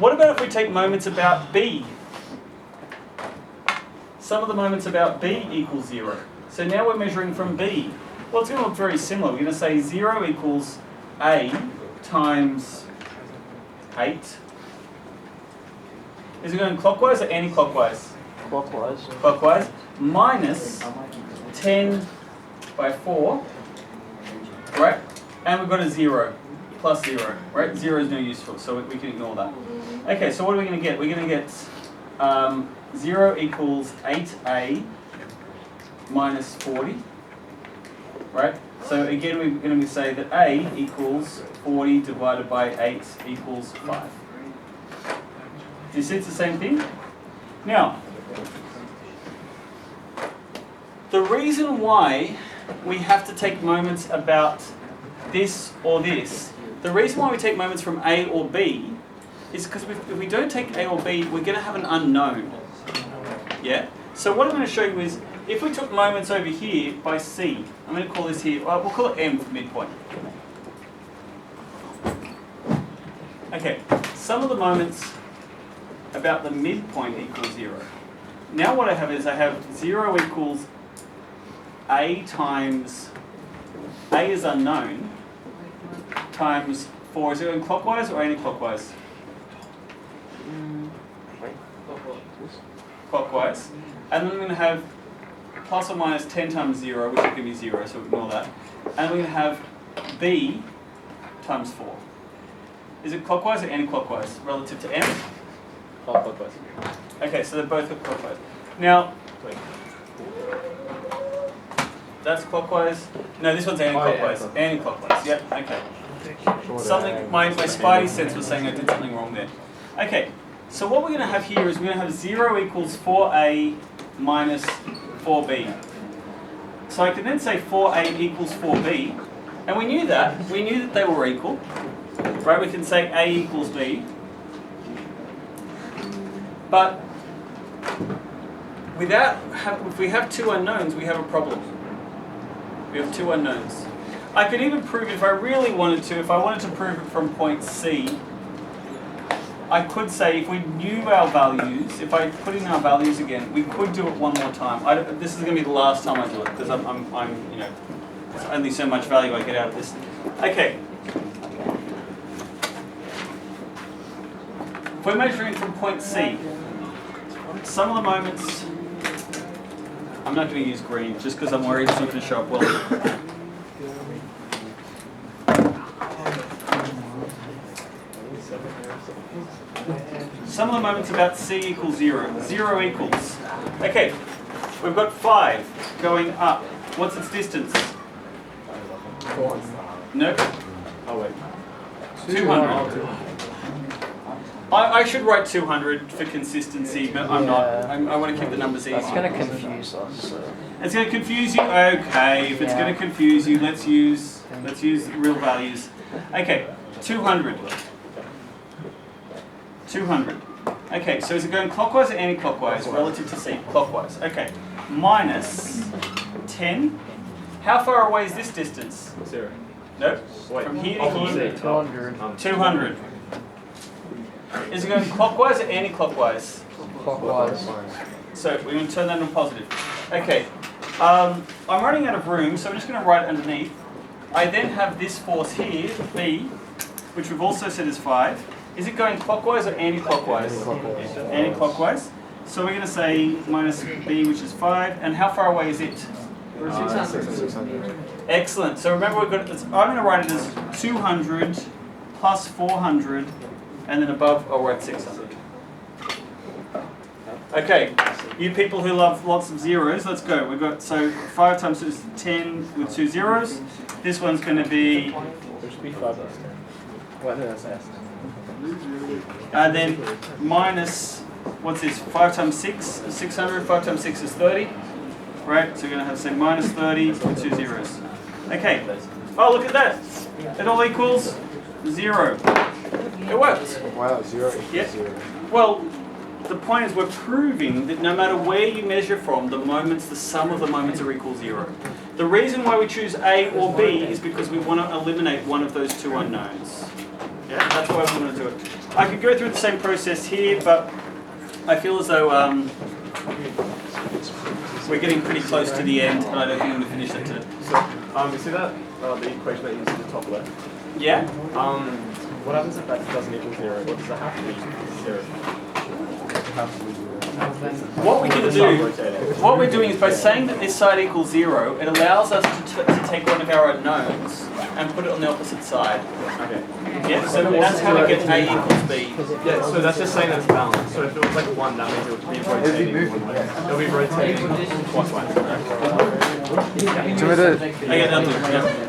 What about if we take moments about B? Sum of the moments about B equals 0. So now we're measuring from B. Well, it's going to look very similar. We're going to say 0 equals A times 8. Is it going clockwise or anti-clockwise? Clockwise. Clockwise. Minus 10 by 4. Right? And we've got a 0. Plus 0. Right? 0 is no useful, so we can ignore that. Okay, so what are we going to get? We're going to get 0 equals 8A minus 40. Right? So again, we're going to say that A equals 40 divided by 8 equals 5. Do you see it's the same thing? Now, the reason why we have to take moments about this or this, the reason why we take moments from A or B is because if we don't take A or B, we're going to have an unknown. Yeah? So what I'm going to show you is, if we took moments over here by C, I'm going to call this here, we'll call it M for midpoint. Okay, sum of the moments about the midpoint equals 0. Now what I have is I have 0 equals A times, A is unknown, times 4. Is it going clockwise or anti-clockwise? Clockwise. And then I'm going to have plus or minus 10 times 0, which will give me 0, so ignore that. And we're going to have B times 4. Is it clockwise or anti-clockwise relative to M? Clockwise. Okay, so they're both clockwise. Now, that's clockwise. No, this one's anti-clockwise. Anti-clockwise. Yep. Okay. Something. My spidey sense was saying I did something wrong there. Okay. So what we're going to have here is we're going to have 0 equals 4A minus 4B. So I can then say 4A equals 4B, and we knew that. We knew that they were equal, right? We can say A equals B. But if we have two unknowns, we have a problem. We have two unknowns. I could even prove it if I really wanted to. If I wanted to prove it from point C, I could say if we knew our values, if I put in our values again, we could do it one more time. This is going to be the last time I do it because I'm you know, there's only so much value I get out of this. Okay. If we're measuring from point C, some of the moments, I'm not going to use green just because I'm worried it's not going to show up well. Some of the moments about C equals 0. 0 equals. Okay, we've got 5 going up. What's its distance? Nope. Oh wait. 200. I should write 200 for consistency, but I'm not. I want to keep the numbers easy. That's going to confuse us. So. It's going to confuse you? Okay, if it's going to confuse you, let's use real values. Okay, 200. 200. Okay, so is it going clockwise or anti-clockwise relative to C? Clockwise. Okay. Minus 10. How far away is this distance? 0. Nope. Wait. From here to here? 200. 200. Is it going clockwise or anti-clockwise? Clockwise. So we're going to turn that into positive. Okay. I'm running out of room, so I'm just going to write it underneath. I then have this force here, B, which we've also said is 5. Is it going clockwise or anti-clockwise? Anti-clockwise. So we're going to say minus B, which is 5. And how far away is it? 600. Excellent. So remember, I'm going to write it as 200 plus 400, and then above I'll write 600. Okay, you people who love lots of zeros, let's go. We've got, so 5 times 2 is 10 with 2 zeros. This one's going to be... There should be 5 plus 10. Well, I think that's S. And then minus, what's this, 5 times 6 is 600, 5 times 6 is 30. Right, so we're going to have to say minus 30 with 2 zeros. Okay, oh look at that. It all equals 0. It worked. Wow, 0 equals Yep. 0. Well, the point is we're proving that no matter where you measure from, the sum of the moments are equal 0. The reason why we choose A or B is because we want to eliminate one of those two unknowns. Yeah, that's why we want to do it. I could go through the same process here, but I feel as though we're getting pretty close to the end, and I don't think I'm going to finish it today. So, you see that? The equation that you use at the top left? Yeah? What happens if that doesn't equal 0? What does that have to be 0? What we're doing is by saying that this side equals 0, it allows us to take one of our unknowns and put it on the opposite side. Okay. Yeah, so that's how we get A equals B. Yeah, so that's just saying that it's balanced. So if it was like 1, that means it would be rotating one way. It'll be rotating clockwise. Okay, that'll do. Yeah.